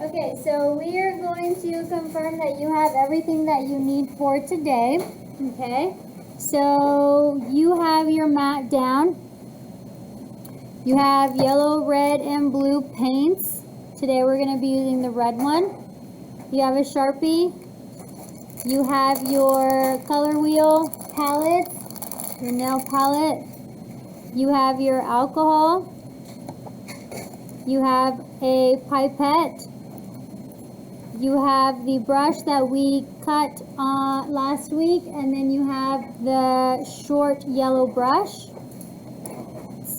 Okay, so we are going to confirm that you have everything that you need for today. Okay, so you have your mat down. You have yellow, red, and blue paints. Today we're going to be using the red one. You have a Sharpie. You have your color wheel palette, your nail palette. You have your alcohol. You have a pipette. You have the brush that we cut last week, and then you have the short yellow brush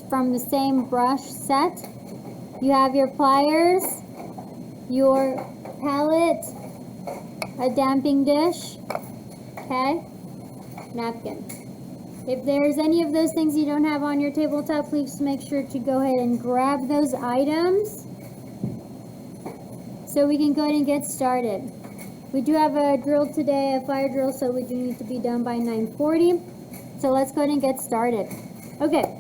from the same brush set. You have your pliers, your palette, a damping dish, okay, napkin. If there's any of those things you don't have on your tabletop, please make sure to go ahead and grab those items so we can go ahead and get started. We do have a drill today, a fire drill, so we do need to be done by 9:40. So let's go ahead and get started. Okay,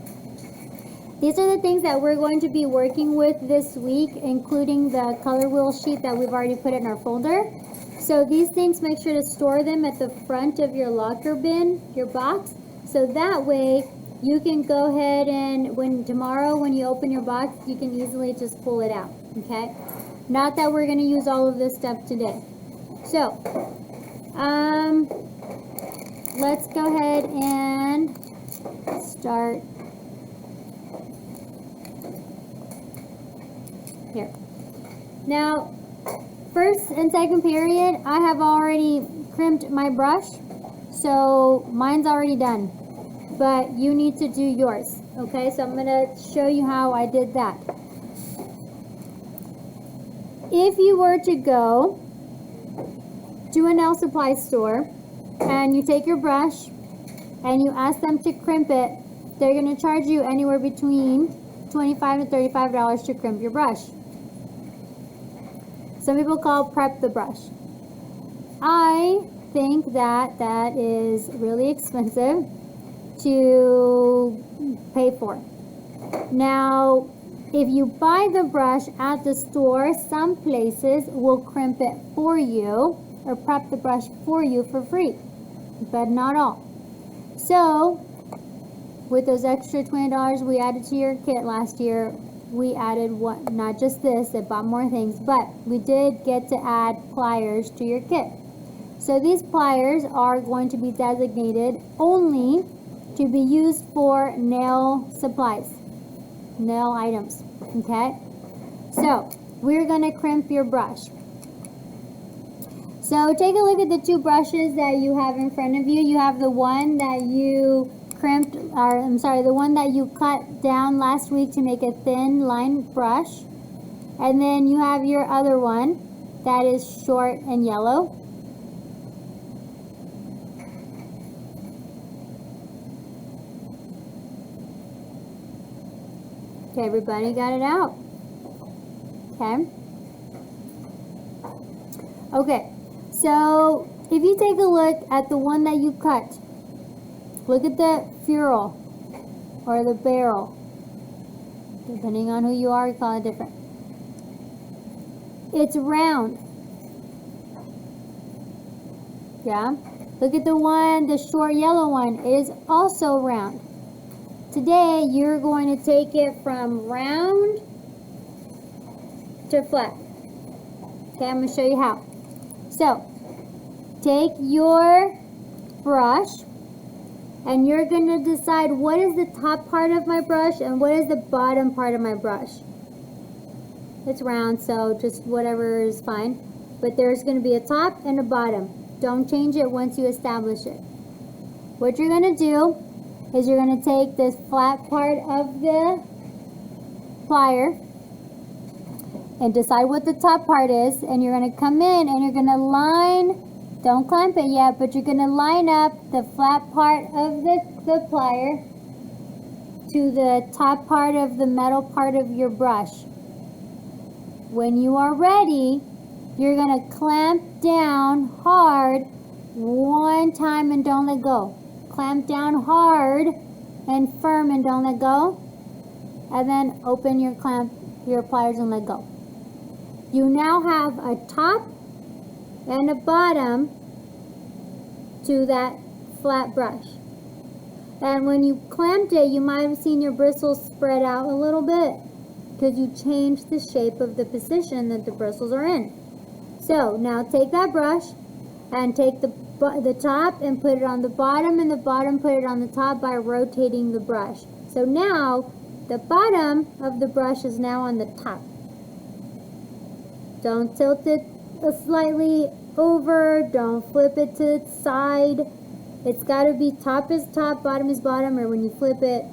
these are the things that we're going to be working with this week, including the color wheel sheet that we've already put in our folder. So these things, make sure to store them at the front of your locker bin, your box, so that way you can go ahead and tomorrow when you open your box, you can easily just pull it out, okay? Not that we're going to use all of this stuff today. So, let's go ahead and start here. Now, first and second period, I have already crimped my brush, so mine's already done, but you need to do yours, okay? So I'm going to show you how I did that. If you were to go to a nail supply store and you take your brush and you ask them to crimp it, they're going to charge you anywhere between $25 to $35 to crimp your brush. Some people call prep the brush. I think that that is really expensive to pay for. Now, if you buy the brush at the store, some places will crimp it for you or prep the brush for you for free, but not all. So, with those extra $20 we added to your kit last year, we added not just this, they bought more things, but we did get to add pliers to your kit. So these pliers are going to be designated only to be used for nail supplies, nail items, okay? So we're going to crimp your brush. So take a look at the two brushes that you have in front of you. You have the one that you crimped, or I'm sorry, the one that you cut down last week to make a thin line brush. And then you have your other one that is short and yellow. Okay, everybody got it out? Okay. Okay, so if you take a look at the one that you cut, look at the ferrule or the barrel. Depending on who you are, you call it different. It's round. Yeah. Look at the one, the short yellow one. It is also round. Today, you're going to take it from round to flat. Okay, I'm going to show you how. So, take your brush, and you're going to decide what is the top part of my brush and what is the bottom part of my brush. It's round, so just whatever is fine. But there's going to be a top and a bottom. Don't change it once you establish it. What you're going to do is you're going to take this flat part of the plier and decide what the top part is, and you're going to come in and you're going to line, don't clamp it yet, but you're going to line up the flat part of the plier to the top part of the metal part of your brush. When you are ready, you're going to clamp down hard one time and don't let go. Clamp down hard and firm and don't let go. And then open your pliers and let go. You now have a top and a bottom to that flat brush. And when you clamped it, you might have seen your bristles spread out a little bit because you changed the shape of the position that the bristles are in. So now take that brush and take the top and put it on the bottom, and the bottom put it on the top by rotating the brush. So now the bottom of the brush is now on the top. Don't tilt it slightly over, don't flip it to its side. It's got to be top is top, bottom is bottom, or when you flip it,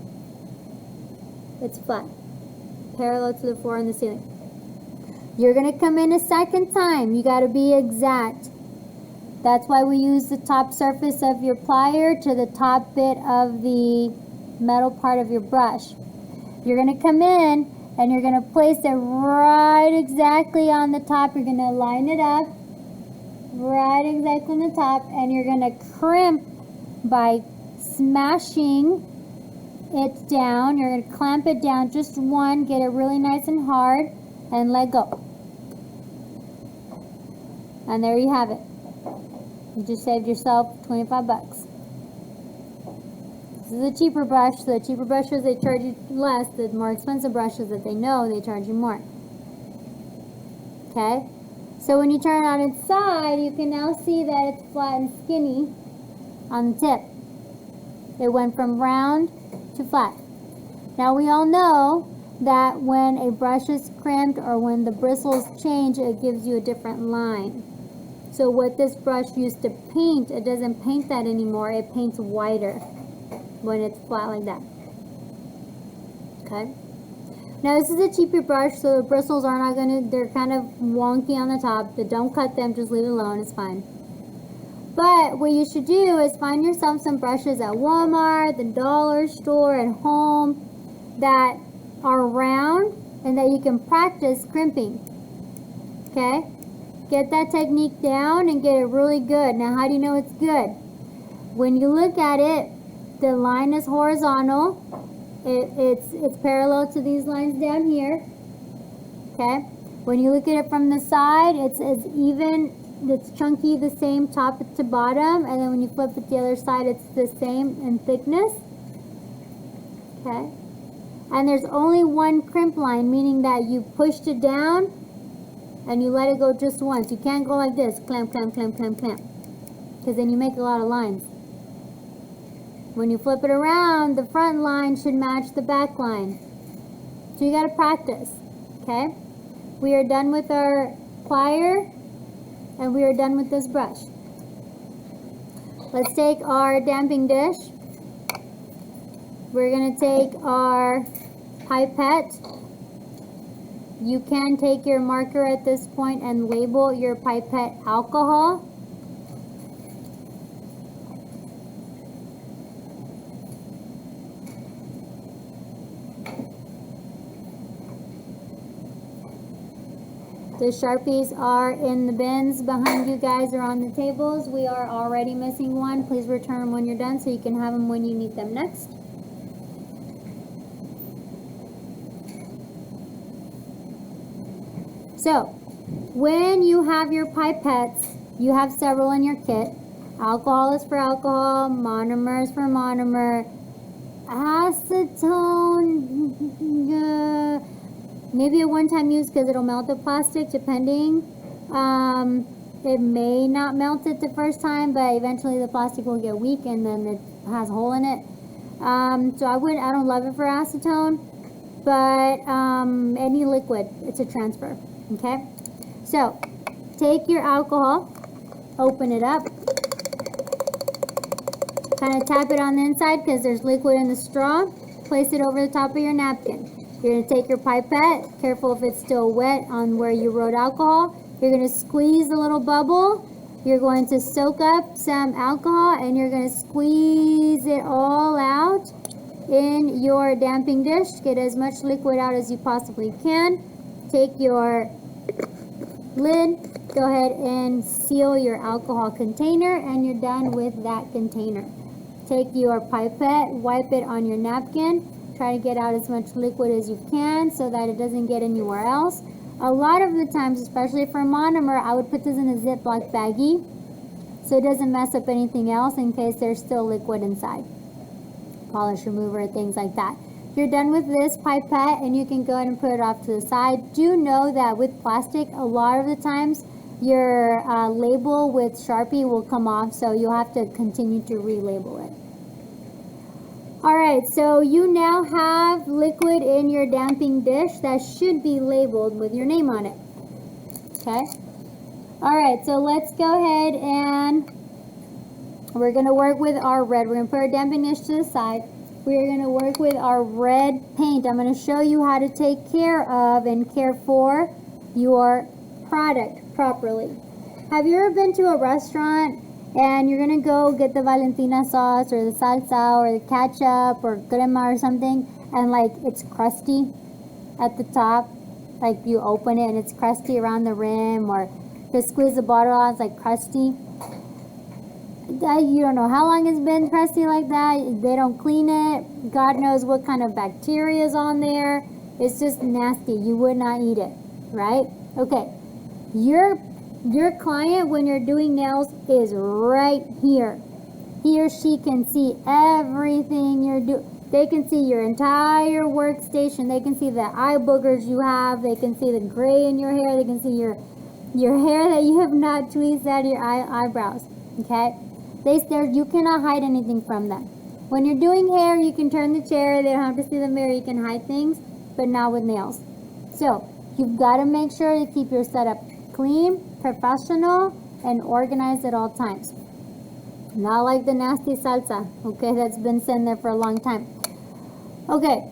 it's flat, parallel to the floor and the ceiling. You're going to come in a second time. You got to be exact. That's why we use the top surface of your plier to the top bit of the metal part of your brush. You're going to come in and you're going to place it right exactly on the top. You're going to line it up right exactly on the top, and you're going to crimp by smashing it down. You're going to clamp it down just one, get it really nice and hard, and let go. And there you have it. You just saved yourself 25 bucks. This is a cheaper brush. So the cheaper brushes, they charge you less. The more expensive brushes that they know, they charge you more. Okay? So when you turn it on its side, you can now see that it's flat and skinny on the tip. It went from round to flat. Now we all know that when a brush is crimped or when the bristles change, it gives you a different line. So what this brush used to paint, it doesn't paint that anymore. It paints wider when it's flat like that. Okay? Now this is a cheaper brush, so the bristles are not they're kind of wonky on the top, but don't cut them, just leave it alone, it's fine. But what you should do is find yourself some brushes at Walmart, the dollar store, at home that are round and that you can practice crimping. Okay? Get that technique down and get it really good. Now how do you know it's good? When you look at it, the line is horizontal. It's parallel to these lines down here. Okay? When you look at it from the side, it's as even, it's chunky the same top to bottom, and then when you flip it the other side, it's the same in thickness. Okay? And there's only one crimp line, meaning that you pushed it down and you let it go just once. You can't go like this, clamp, clamp, clamp, clamp, clamp, because then you make a lot of lines. When you flip it around, the front line should match the back line. So you got to practice, okay? We are done with our plier, and we are done with this brush. Let's take our damping dish. We're going to take our pipette. You can take your marker at this point and label your pipette alcohol. The Sharpies are in the bins behind you guys or on the tables. We are already missing one. Please return them when you're done so you can have them when you need them next. So, when you have your pipettes, you have several in your kit. Alcohol is for alcohol, monomer is for monomer, acetone, maybe a one-time use because it'll melt the plastic depending. It may not melt it the first time, but eventually the plastic will get weak and then it has a hole in it. So I don't love it for acetone, but any liquid, it's a transfer. Okay, so take your alcohol, open it up, kind of tap it on the inside because there's liquid in the straw, place it over the top of your napkin. You're going to take your pipette, careful if it's still wet on where you wrote alcohol. You're going to squeeze the little bubble. You're going to soak up some alcohol and you're going to squeeze it all out in your damping dish. Get as much liquid out as you possibly can. Take your lid, go ahead and seal your alcohol container, and you're done with that container. Take your pipette, wipe it on your napkin. Try to get out as much liquid as you can so that it doesn't get anywhere else. A lot of the times, especially for monomer, I would put this in a Ziploc baggie so it doesn't mess up anything else in case there's still liquid inside. Polish remover, things like that. You're done with this pipette and you can go ahead and put it off to the side. Do know that with plastic, a lot of the times your label with Sharpie will come off, so you'll have to continue to relabel it. Alright, so you now have liquid in your damping dish that should be labeled with your name on it. Okay? Alright, so let's go ahead and we're going to work with our red. We're going to put our damping dish to the side. We're going to work with our red paint. I'm going to show you how to take care of and care for your product properly. Have you ever been to a restaurant and you're going to go get the Valentina sauce or the salsa or the ketchup or crema or something, and like it's crusty at the top? Like you open it and it's crusty around the rim, or just squeeze the bottle out, it's like crusty. You don't know how long it's been crusty like that. They don't clean it. God knows what kind of bacteria is on there. It's just nasty. You would not eat it, right? Okay. Your client, when you're doing nails, is right here. He or she can see everything you're doing. They can see your entire workstation. They can see the eye boogers you have. They can see the gray in your hair. They can see your hair that you have not tweezed out of your eyebrows. Okay? You cannot hide anything from them. When you're doing hair, you can turn the chair. They don't have to see the mirror. You can hide things, but not with nails. So you've got to make sure to keep your setup clean, professional, and organized at all times. Not like the nasty salsa, okay, that's been sitting there for a long time. Okay,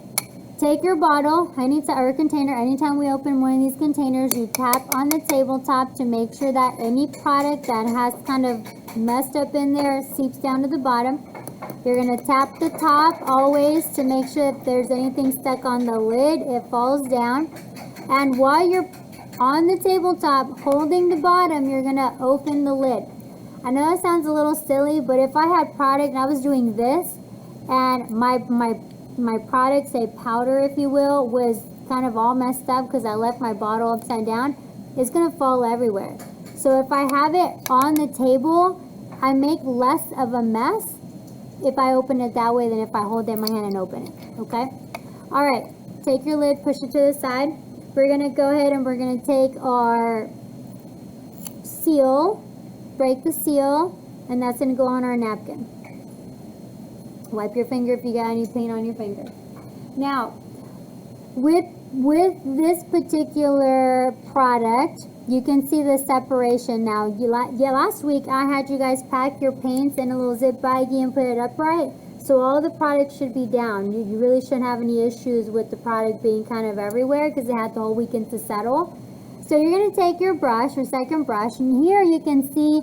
take your bottle or container. Anytime we open one of these containers, you tap on the tabletop to make sure that any product that has kind of messed up in there seeps down to the bottom. You're going to tap the top always to make sure if there's anything stuck on the lid, it falls down. And while you're on the tabletop holding the bottom, you're going to open the lid. I know that sounds a little silly, but if I had product and I was doing this and my product, say powder if you will, was kind of all messed up because I left my bottle upside down, it's going to fall everywhere. So if I have it on the table, I make less of a mess if I open it that way than if I hold it in my hand and open it, okay? All right, take your lid, push it to the side. We're going to go ahead and we're going to take our seal, break the seal, and that's going to go on our napkin. Wipe your finger if you got any paint on your finger. Now, with this particular product, you can see the separation now. Last week I had you guys pack your paints in a little zip baggie and put it upright. So all the product should be down. You really shouldn't have any issues with the product being kind of everywhere because it had the whole weekend to settle. So you're going to take your brush, your second brush, and here you can see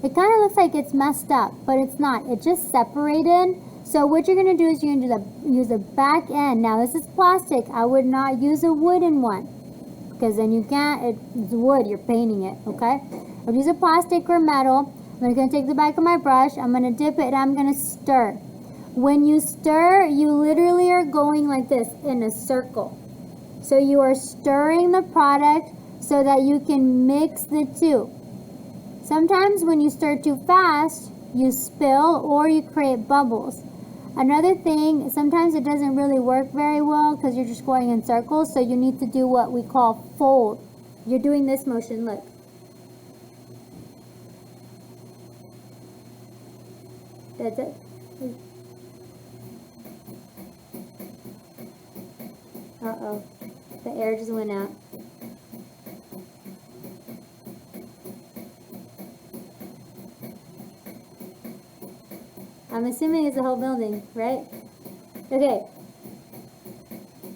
it kind of looks like it's messed up, but it's not. It just separated. So what you're going to do is you're going to use the back end. Now this is plastic. I would not use a wooden one because then you can't. It's wood. You're painting it, okay? I'll use a plastic or metal. I'm going to take the back of my brush. I'm going to dip it and I'm going to stir. When you stir, you literally are going like this in a circle. So you are stirring the product so that you can mix the two. Sometimes when you stir too fast, you spill or you create bubbles. Another thing, sometimes it doesn't really work very well because you're just going in circles, so you need to do what we call fold. You're doing this motion, look. That's it. Uh-oh, the air just went out. I'm assuming it's the whole building, right? Okay.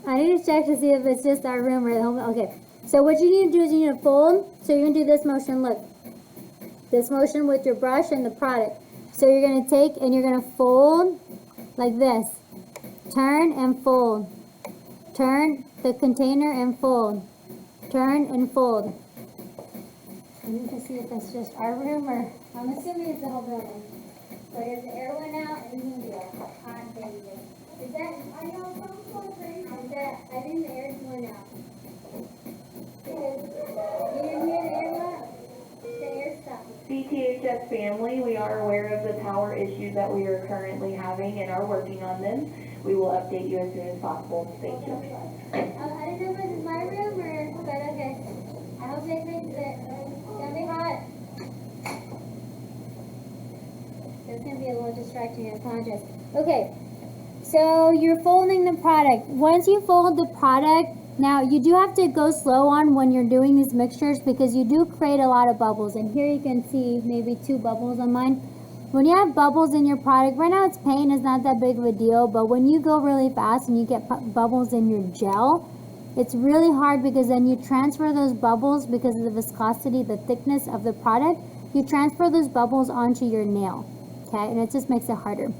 I need to check to see if it's just our room or the whole. Okay. So what you need to do is you need to fold. So you're going to do this motion, look. This motion with your brush and the product. So you're going to take and you're going to fold like this. Turn and fold. Turn the container and fold. Turn and fold. I need to see if that's just our room or I'm assuming it's the whole building. So as the air went out, and you can do it. Hot baby. Is that, I know, I think the air just went out. Because as family, we are aware of the power issues that we are currently having and are working on them. We will update you as soon as possible. Thank you. I don't know if it's my room or, but okay. I hope they fix it. It's gonna be hot. It's gonna be a little distracting, I apologize. Okay, so you're folding the product. Once you fold the product, now you do have to go slow on when you're doing these mixtures because you do create a lot of bubbles. And here you can see maybe 2 bubbles on mine. When you have bubbles in your product, right now it's paint, it's not that big of a deal, but when you go really fast and you get bubbles in your gel, it's really hard because then you transfer those bubbles because of the viscosity, the thickness of the product, you transfer those bubbles onto your nail, okay, and it just makes it harder.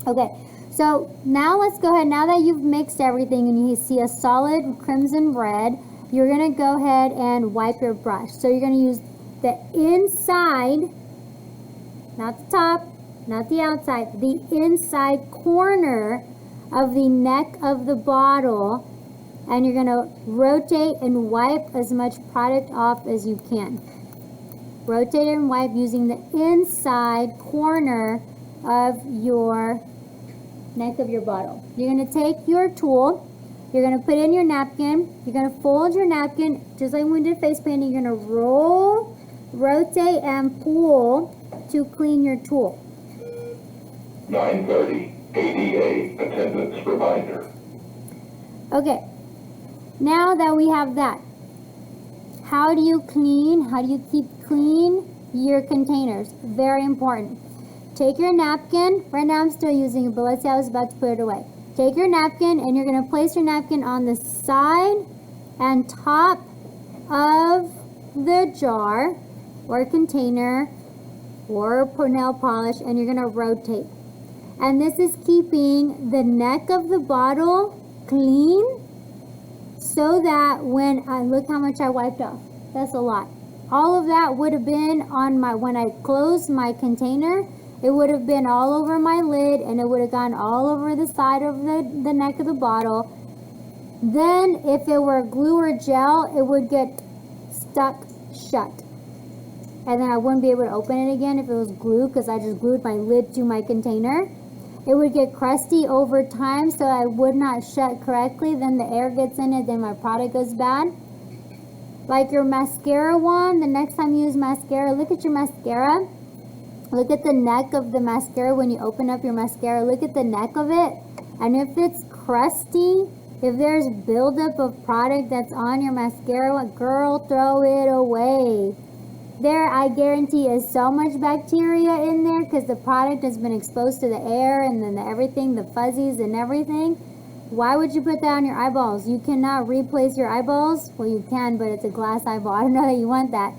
Okay, so now let's go ahead, now that you've mixed everything and you see a solid crimson red, you're gonna go ahead and wipe your brush. So you're gonna use the inside, not the top, not the outside, the inside corner of the neck of the bottle, and you're going to rotate and wipe as much product off as you can. Rotate and wipe using the inside corner of your neck of your bottle. You're going to take your tool, you're going to put in your napkin, you're going to fold your napkin, just like when we did face painting, you're going to roll, rotate, and pull to clean your tool. 9:30, ADA attendance reminder. Okay, now that we have that, how do you keep clean your containers? Very important. Take your napkin, right now I'm still using it, but let's say I was about to put it away. Take your napkin and you're going to place your napkin on the side and top of the jar or container or nail polish, and you're going to rotate. And this is keeping the neck of the bottle clean so that when look how much I wiped off. That's a lot. All of that would have been on my, when I closed my container, it would have been all over my lid and it would have gone all over the side of the neck of the bottle. Then if it were glue or gel, it would get stuck shut. And then I wouldn't be able to open it again if it was glue because I just glued my lid to my container. It would get crusty over time, so I would not shut correctly. Then the air gets in it, then my product goes bad. Like your mascara wand, the next time you use mascara, look at your mascara. Look at the neck of the mascara when you open up your mascara. Look at the neck of it. And if it's crusty, if there's buildup of product that's on your mascara, girl, throw it away. There, I guarantee, is so much bacteria in there because the product has been exposed to the air and then everything, the fuzzies and everything. Why would you put that on your eyeballs? You cannot replace your eyeballs. Well, you can, but it's a glass eyeball. I don't know that you want that.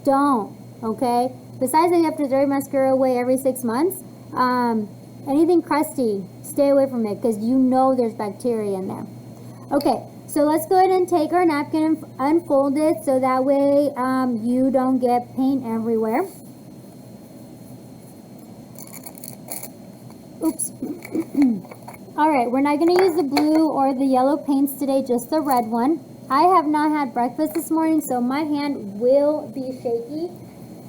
Don't, okay? Besides that, you have to throw your mascara away every 6 months. Anything crusty, stay away from it because you know there's bacteria in there. Okay. So let's go ahead and take our napkin and unfold it so that way you don't get paint everywhere. Oops. All right, we're not going to use the blue or the yellow paints today, just the red one. I have not had breakfast this morning, so my hand will be shaky.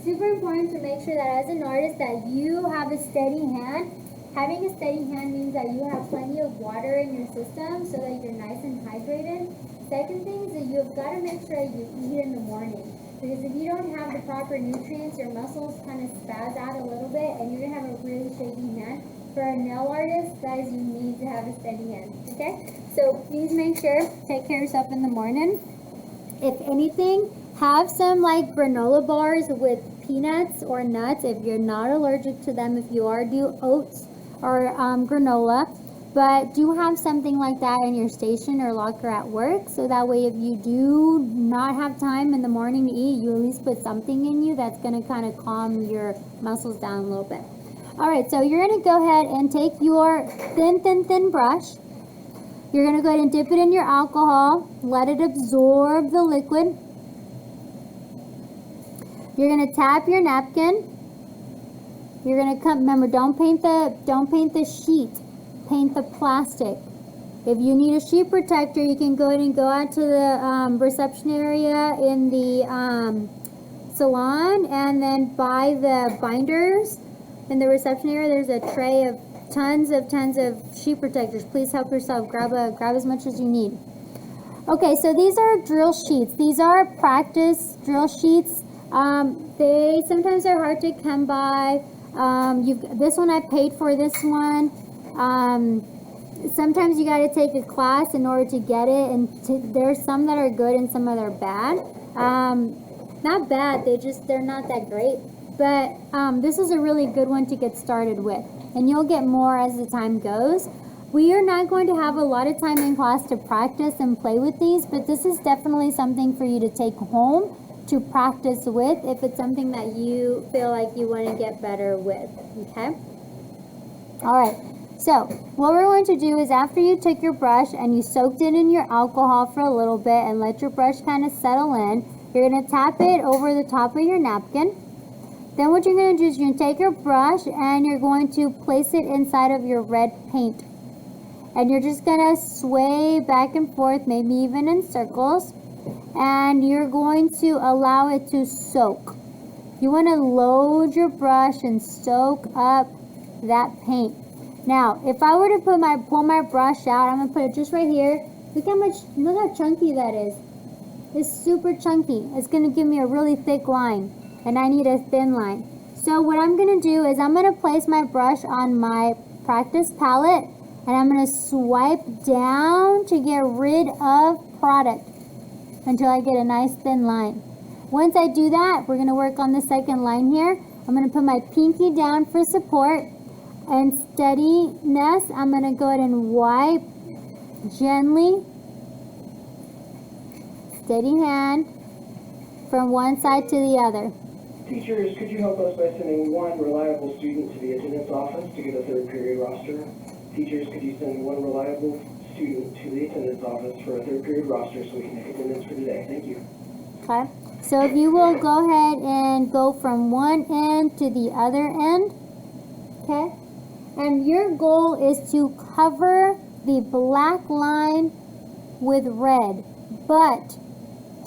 Super important to make sure that as an artist that you have a steady hand. Having a steady hand means that you have plenty of water in your system so that you're nice and hydrated. Second thing is that you've got to make sure you eat in the morning. Because if you don't have the proper nutrients, your muscles kind of spaz out a little bit and you're going to have a really shaky hand. For a nail artist, guys, you need to have a steady hand. Okay? So please make sure, take care of yourself in the morning. If anything, have some like granola bars with peanuts or nuts if you're not allergic to them. If you are, do oats or granola, but do have something like that in your station or locker at work so that way if you do not have time in the morning to eat, you at least put something in you that's going to kind of calm your muscles down a little bit. All right, so you're going to go ahead and take your thin brush. You're going to go ahead and dip it in your alcohol, let it absorb the liquid. You're going to tap your napkin. You're gonna come. Remember, don't paint the sheet. Paint the plastic. If you need a sheet protector, you can go ahead and go out to the reception area in the salon and then buy the binders in the reception area. There's a tray of tons of sheet protectors. Please help yourself. Grab as much as you need. Okay, so these are drill sheets. These are practice drill sheets. They sometimes are hard to come by. This one I paid for this one. Sometimes you got to take a class in order to get it, and there's some that are good and some that are bad. Not bad, they're not that great. But this is a really good one to get started with, and you'll get more as the time goes. We are not going to have a lot of time in class to practice and play with these, but this is definitely something for you to take home to practice with if it's something that you feel like you want to get better with, okay? All right, so what we're going to do is after you took your brush and you soaked it in your alcohol for a little bit and let your brush kind of settle in, you're going to tap it over the top of your napkin. Then what you're going to do is you're going to take your brush and you're going to place it inside of your red paint. And you're just going to sway back and forth, maybe even in circles. And you're going to allow it to soak. You want to load your brush and soak up that paint. Now, if I were to pull my brush out, I'm going to put it just right here. Look how chunky that is. It's super chunky. It's going to give me a really thick line. And I need a thin line. So what I'm going to do is I'm going to place my brush on my practice palette. And I'm going to swipe down to get rid of product until I get a nice thin line. Once I do that, we're going to work on the second line here. I'm going to put my pinky down for support and steadiness. I'm going to go ahead and wipe gently, steady hand from one side to the other. Teachers, could you help us by sending one reliable student to the attendance office to get a third period roster? Teachers, could you send one reliable student to the attendance office for a third period roster so we can make attendance for today? Thank you. Okay, so if you will go ahead and go from one end to the other end, okay? And your goal is to cover the black line with red, but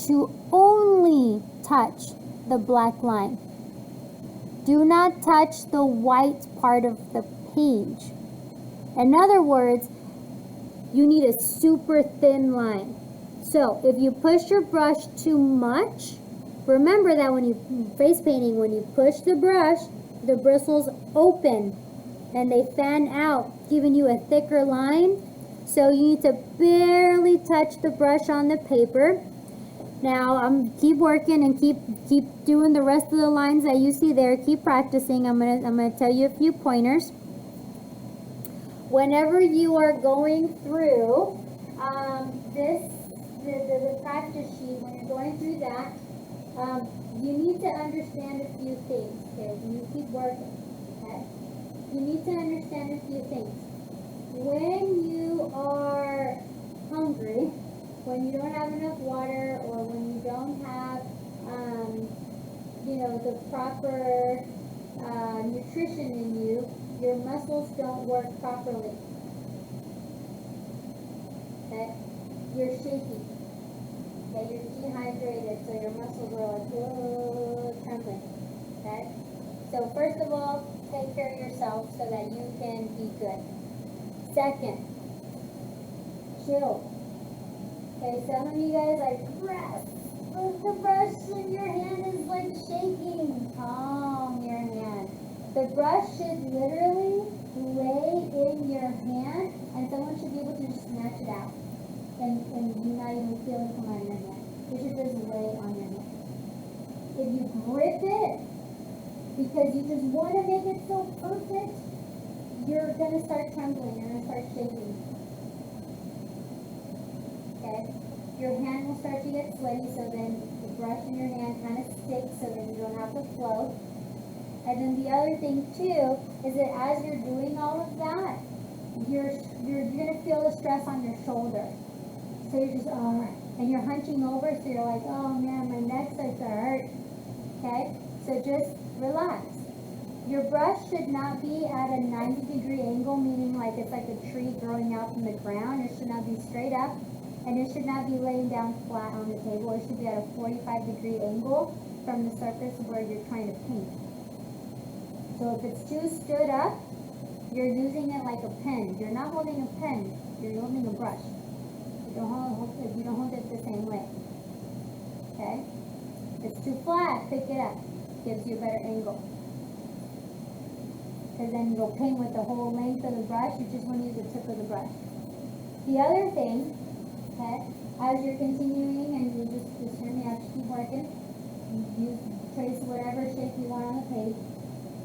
to only touch the black line. Do not touch the white part of the page. In other words, you need a super thin line. So if you push your brush too much, remember that when you face painting, when you push the brush, the bristles open and they fan out, giving you a thicker line. So you need to barely touch the brush on the paper. Now keep working and keep doing the rest of the lines that you see there. Keep practicing. I'm gonna tell you a few pointers. Whenever you are going through the practice sheet, when you're going through that, you need to understand a few things, okay? You keep working, okay? You need to understand a few things. When you are hungry, when you don't have enough water, or when you don't have, the proper nutrition in you, your muscles don't work properly. Okay? You're shaky. Okay? You're dehydrated, so your muscles are like, trembling. Okay? So first of all, take care of yourself so that you can be good. Second, chill. Okay, some of you guys are pressed. The brush in your hand is like shaking. Calm your hand. The brush should literally lay in your hand, and someone should be able to just snatch it out. And you not even feel it come out of your hand. It should just lay on your hand. If you grip it, because you just want to make it so perfect, you're going to start trembling. You're going to start shaking. Okay? Your hand will start to get sweaty, so then the brush in your hand kind of sticks so that you don't have to flow. And then the other thing too is that as you're doing all of that, you're gonna feel the stress on your shoulder. So you're just and you're hunching over, so you're like, oh man, my neck starts to hurt. Okay, so just relax. Your brush should not be at a 90-degree angle, meaning like it's like a tree growing out from the ground. It should not be straight up, and it should not be laying down flat on the table. It should be at a 45-degree angle. from the surface where you're trying to paint. So if it's too stood up, you're using it like a pen. You're not holding a pen, you're holding a brush. You don't hold it the same way. Okay? If it's too flat, pick it up. Gives you a better angle. Because then you'll paint with the whole length of the brush. You just want to use the tip of the brush. The other thing, okay, as you're continuing, and you just hear me, I have to keep working. You trace whatever shape you want on the page.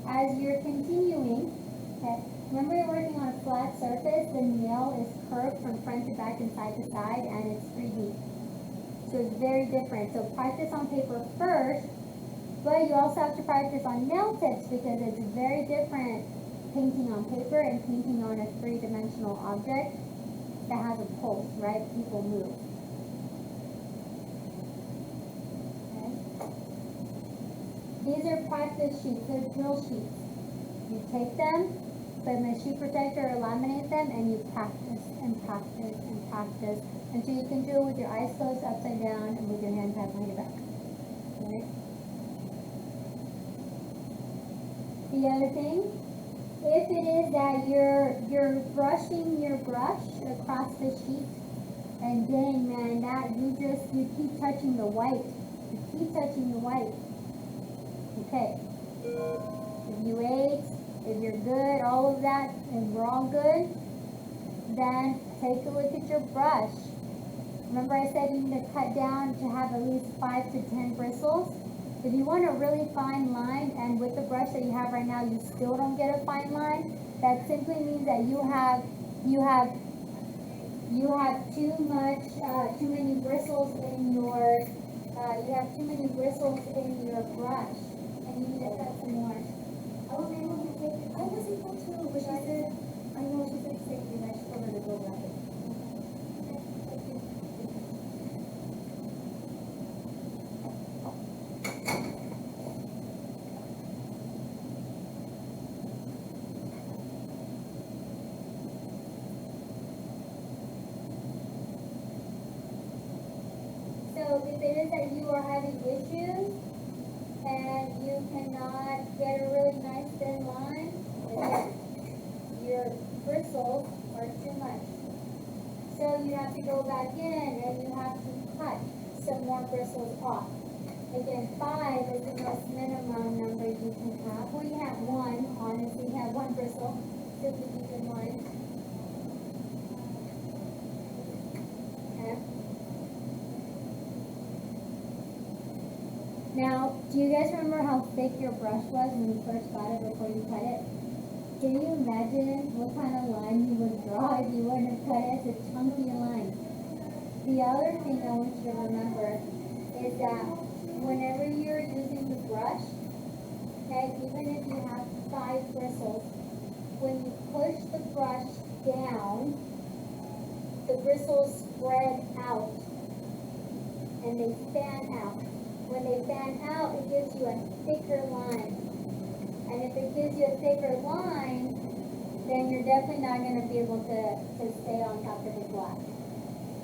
As you're continuing, okay, remember you're working on a flat surface. The nail is curved from front to back and side to side, and it's 3D. So it's very different. So practice on paper first, but you also have to practice on nail tips because it's very different painting on paper and painting on a three-dimensional object that has a pulse, right? People move. Okay. These are practice sheets. They're drill sheets. You take them, put them in a shoe protector or laminate them, and you practice and practice and practice until you can do it with your eyes closed, upside down, and with your hand tied behind your back. Okay. The other thing, if it is that you're brushing your brush across the sheet, and dang man, that you keep touching the white. You keep touching the white. Okay. If you ate, if you're good, all of that, and we're all good, then take a look at your brush. Remember I said you need to cut down to have at least 5 to 10 bristles? If you want a really fine line, and with the brush that you have right now, you still don't get a fine line, that simply means that you have too many bristles in your brush, and you need to cut some more. I was able to take it. I was able to, but she said, I know, she said safety, and I just told her to go grab it. So if it is that you are having issues and you cannot get a really nice thin line, again, your bristles are too much. So you have to go back in and you have to cut some more bristles off. Again, 5 is the most minimum number you can have. Well, you have 1, honestly, you have 1 bristle, just to keep in mind. Okay. Now, do you guys remember how thick your brush was when you first got it before you cut it? Can you imagine what kind of line you would draw if you wouldn't have cut it? It's a chunky line. The other thing I want you to remember is that whenever you're using the brush, okay, even if you have 5 bristles, when you push the brush down, the bristles spread out and they fan out. When they fan out, it gives you a thicker line. And if it gives you a thicker line, then you're definitely not going to be able to stay on top of the glass.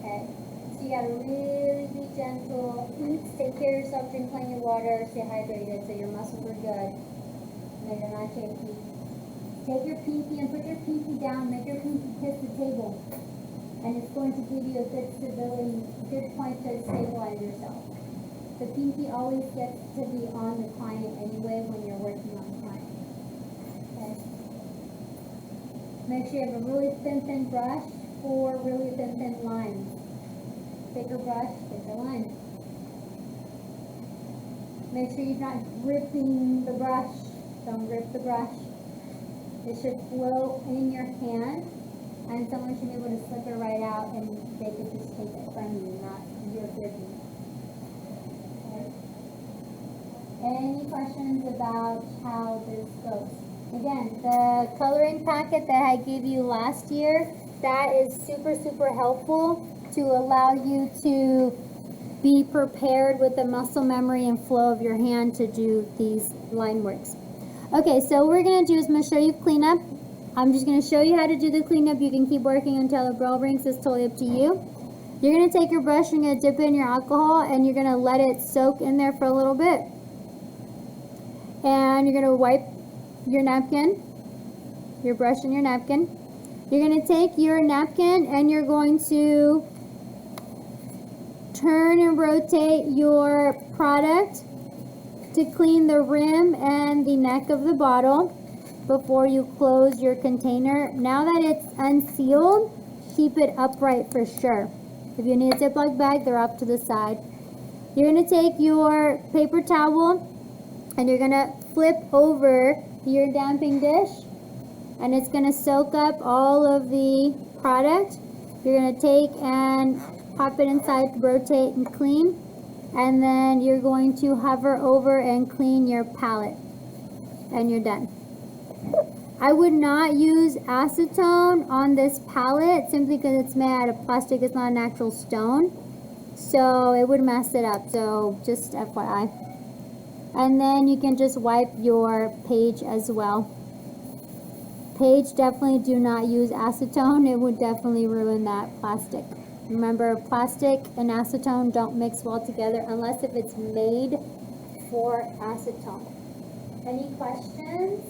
Okay? So you got to really be gentle. Eat, take care of yourself, drink plenty of water, stay hydrated so your muscles are good. No, you're not shaky. Take your pinky and put your pinky down. Make your pinky kiss the table. And it's going to give you a good stability, good point to stabilize yourself. The pinky always gets to be on the client anyway when you're working on the client. Okay? Make sure you have a really thin brush or really thin lines. Thicker brush, thicker line. Make sure you're not gripping the brush. Don't grip the brush. It should flow in your hand, and someone should be able to slip it right out and they could just take it from you, not you're gripping. Any questions about how this goes? Again, the coloring packet that I gave you last year, that is super helpful to allow you to be prepared with the muscle memory and flow of your hand to do these line works. Okay, so what we're going to do is I'm going to show you cleanup. I'm just going to show you how to do the cleanup. You can keep working until the bell rings. It's totally up to you. You're going to take your brush, you're going to dip it in your alcohol, and you're going to let it soak in there for a little bit. and you're gonna wipe your napkin, your brush and your napkin. You're gonna take your napkin and you're going to turn and rotate your product to clean the rim and the neck of the bottle before you close your container. Now that it's unsealed, keep it upright for sure. If you need a Ziploc bag, they're off to the side. You're going to take your paper towel and you're going to flip over your damping dish, and it's going to soak up all of the product. You're going to take and pop it inside, rotate and clean, and then you're going to hover over and clean your palette, and you're done. I would not use acetone on this palette simply because it's made out of plastic. It's not an actual stone, so it would mess it up. So just FYI. And then you can just wipe your page as well. Page, definitely do not use acetone. It would definitely ruin that plastic. Remember, plastic and acetone don't mix well together unless if it's made for acetone. Any questions?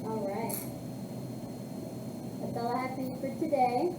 All right. That's all I have for you for today.